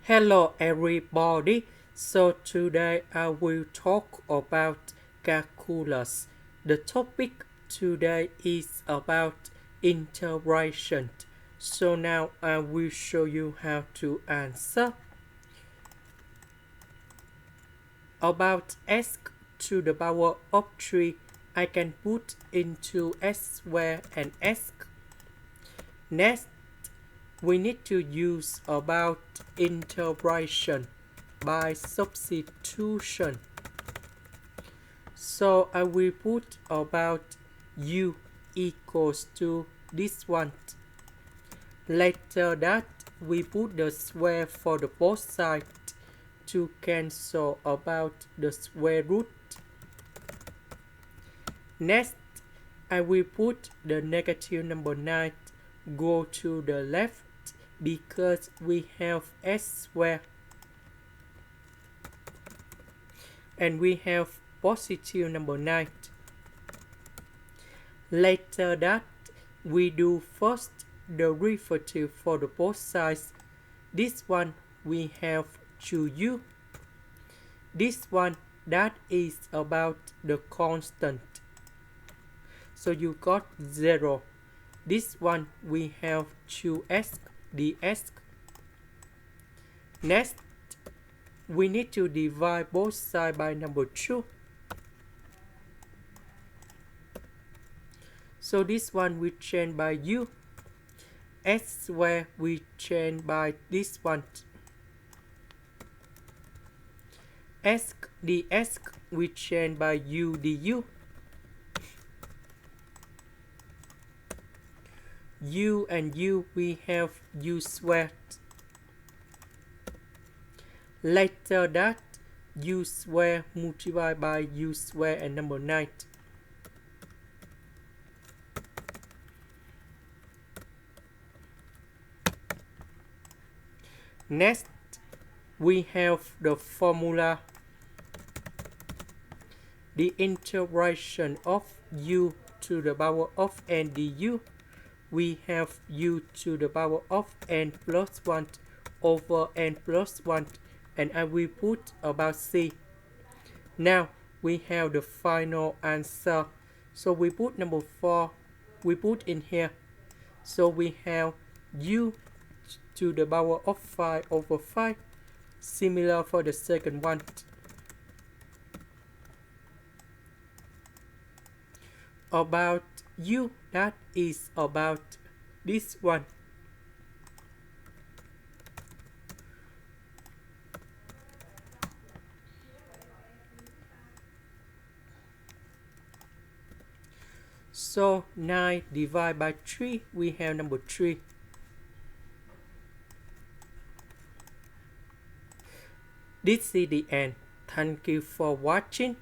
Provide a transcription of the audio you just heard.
Hello everybody. So today I will talk about calculus. The topic today is about integration. So now I will show you how to answer. About x to the power of 3, I can put into x squared and x. Next, we need to use about integration by substitution. So I will put about u equals to this one. Later that we put the square for the both sides to cancel about the square root. Next, I will put the negative number 9 go to the left because we have s squared and we have positive number 9. Later that we do first the derivative for the both sides. This one we have 2u. This one that is about the constant. So you got 0. This one we have 2x dx. Next, we need to divide both sides by number 2. So this one we change by u. S squared we change by this one. S dx we change by u du. U and u we have u squared. Later that u squared multiplied by u squared and number 9. Next, we have the formula. The integration of u to the power of n du. We have u to the power of n plus 1 over n plus 1, and I will put about c. Now we have the final answer. So we put number 4, we put in here. So we have u to the power of 5 over 5. Similar for the second one. About u, that is about this one. So 9 divided by 3, we have number 3. This is the end. Thank you for watching.